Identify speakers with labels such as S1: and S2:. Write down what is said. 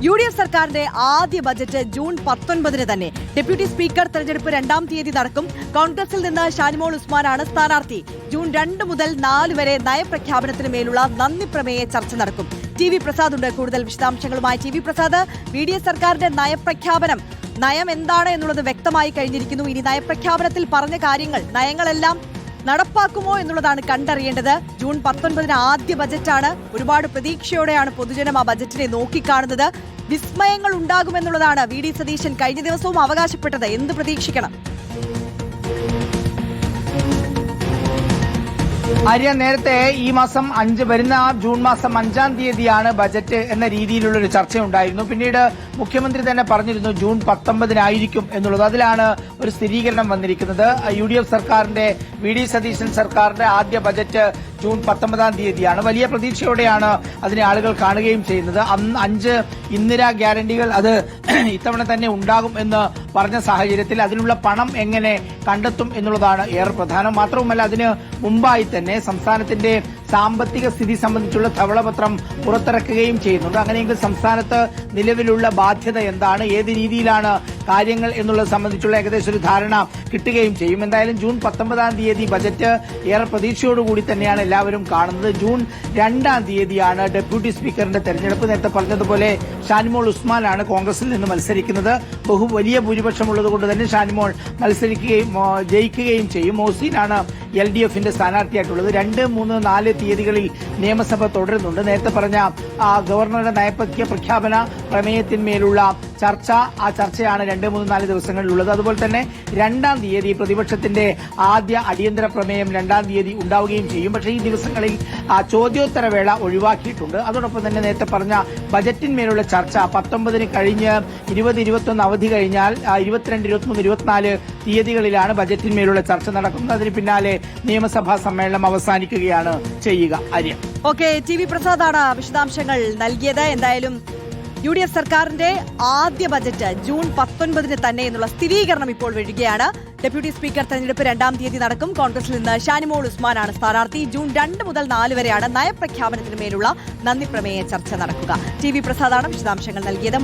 S1: UDF സർക്കാരിന്റെ ആദ്യ budget June 19 തന്നെ. ഡെപ്യൂട്ടി സ്പീക്കർ തെരഞ്ഞെടുപ്പ് 2-ാം തീയതി നടക്കും. കോൺഗ്രസിൽ നിന്ന് ഷാനിമോൾ ഉസ്മാനാണ് സ്ഥാനാർത്ഥി. ജൂൺ 2 മുതൽ 4 വരെ നയപ്രഖ്യാപനത്തിന് മേലുള്ള നന്ദി പ്രമേയ ചർച്ച നടക്കും. TV പ്രസാദ് ഉണ്ട് കൂടുതൽ വിശദാംശങ്ങളുമായി. TV പ്രസാദ്, UDF സർക്കാരിന്റെ നയം എന്താണ് എന്നുള്ളത് വ്യക്തമായി കഴിഞ്ഞിരിക്കുന്നു. ഇനി നയപ്രഖ്യാപനത്തിൽ പറഞ്ഞ കാര്യങ്ങൾ, നയങ്ങളെല്ലാം നടപ്പാക്കുമോ എന്നുള്ളതാണ് കണ്ടറിയേണ്ടത്. ജൂൺ 19 ആദ്യ ബജറ്റാണ്. ഒരുപാട് പ്രതീക്ഷയോടെയാണ് പൊതുജനം ആ ബജറ്റിനെ നോക്കിക്കാണുന്നത്. വിസ്മയങ്ങൾ ഉണ്ടാകുമെന്നുള്ളതാണ് VD സതീശൻ കഴിഞ്ഞ ദിവസവും അവകാശപ്പെട്ടത്. എന്ത് പ്രതീക്ഷിക്കണം?
S2: ആര്യ, നേരത്തെ ഈ മാസം 5 വരുന്ന ജൂൺ മാസം 5-ാം തീയതിയാണ് ബജറ്റ് എന്ന രീതിയിലുള്ള ഒരു ചർച്ചയുണ്ടായിരുന്നു. പിന്നീട് മുഖ്യമന്ത്രി തന്നെ പറഞ്ഞിരുന്നു ജൂൺ 19 എന്നുള്ളത്. അതിലാണ് ഒരു സ്ഥിരീകരണം വന്നിരിക്കുന്നത്. UDF സർക്കാരിന്റെ VD സതീശൻ സർക്കാരിന്റെ ആദ്യ ബജറ്റ് ജൂൺ 19-ാം തീയതിയാണ്. വലിയ പ്രതീക്ഷയോടെയാണ് അതിനെ ആളുകൾ കാണുകയും ചെയ്യുന്നത്. 5 ഇന്ദിരാ ഗ്യാരണ്ടികൾ അത് ഇത്തവണ തന്നെ ഉണ്ടാകും എന്ന് പറഞ്ഞ സാഹചര്യത്തിൽ അതിനുള്ള പണം എങ്ങനെ കണ്ടെത്തും എന്നുള്ളതാണ് ഏറെ പ്രധാനം. മാത്രവുമല്ല, അതിന് മുമ്പായി തന്നെ സംസ്ഥാനത്തിന്റെ സാമ്പത്തിക സ്ഥിതി സംബന്ധിച്ചുള്ള ധവളപത്രം പുറത്തിറക്കുകയും ചെയ്യുന്നുണ്ട്. അങ്ങനെയെങ്കിൽ സംസ്ഥാനത്ത് നിലവിലുള്ള ബാധ്യത എന്താണ്, ഏത് രീതിയിലാണ് കാര്യങ്ങൾ എന്നുള്ളത് സംബന്ധിച്ചുള്ള ഏകദേശം ഒരു ധാരണ കിട്ടുകയും ചെയ്യും. എന്തായാലും ജൂൺ 19-ാം തീയതി ബജറ്റ് ഏറെ പ്രതീക്ഷയോടുകൂടി തന്നെയാണ് എല്ലാവരും കാണുന്നത്. ജൂൺ 2-ാം തീയതിയാണ് ഡെപ്യൂട്ടി സ്പീക്കറിന്റെ തെരഞ്ഞെടുപ്പ്. നേരത്തെ പറഞ്ഞതുപോലെ ഷാനിമോൾ ഉസ്മാനാണ് കോൺഗ്രസിൽ നിന്ന് മത്സരിക്കുന്നത്. വലിയ ഭൂരിപക്ഷമുള്ളത് കൊണ്ട് തന്നെ ഷാനിമോൾ ജയിക്കുകയും ചെയ്യും. മോഹ്സിനാണ് LDFന്റെ സ്ഥാനാർത്ഥിയായിട്ടുള്ളത്. 2, 3, 4 തീയതികളിൽ നിയമസഭ തുടരുന്നുണ്ട്. നേരത്തെ പറഞ്ഞ ഗവർണറുടെ നയപ്രഖ്യാപന പ്രമേയത്തിന്മേലുള്ള ആ ചർച്ചയാണ് 2, 3, 4 ദിവസങ്ങളിലുള്ളത്. അതുപോലെ തന്നെ 2-ാം തീയതി പ്രതിപക്ഷത്തിന്റെ ആദ്യ അടിയന്തര പ്രമേയം 2-ാം തീയതി ഉണ്ടാവുകയും ചെയ്യും. പക്ഷേ ഈ ദിവസങ്ങളിൽ ചോദ്യോത്തരവേള ഒഴിവാക്കിയിട്ടുണ്ട്. അതോടൊപ്പം തന്നെ നേരത്തെ പറഞ്ഞ ബജറ്റിന്മേലുള്ള ചർച്ച 19 കഴിഞ്ഞ് 20, 21 അവധി കഴിഞ്ഞാൽ 22, 23, 24 തീയതികളിലാണ് ബജറ്റിന്മേലുള്ള ചർച്ച നടക്കുന്നത്. അതിന് പിന്നാലെ നിയമസഭാ സമ്മേളനം അവസാനിക്കുകയാണ് ചെയ്യുക. ആര്യ,
S1: ഓക്കെ, TV പ്രസാദാണ് വിശദാംശങ്ങൾ നൽകിയത്. എന്തായാലും UDF സർക്കാരിന്റെ ആദ്യ ബജറ്റ് ജൂൺ 19 തന്നെ എന്നുള്ള സ്ഥിരീകരണം ഇപ്പോൾ വരികയാണ്. ഡെപ്യൂട്ടി സ്പീക്കർ തെരഞ്ഞെടുപ്പ് 2-ാം തീയതി നടക്കും. കോൺഗ്രസിൽ നിന്ന് ഷാനിമോൾ ഉസ്മാനാണ് സ്ഥാനാർത്ഥി. ജൂൺ 2 മുതൽ 4 വരെയാണ് നയപ്രഖ്യാപനത്തിന് മേലുള്ള നന്ദി പ്രമേയ ചർച്ച നടക്കുക. TV പ്രസാദാണ് വിശദാംശങ്ങൾ നൽകിയത്.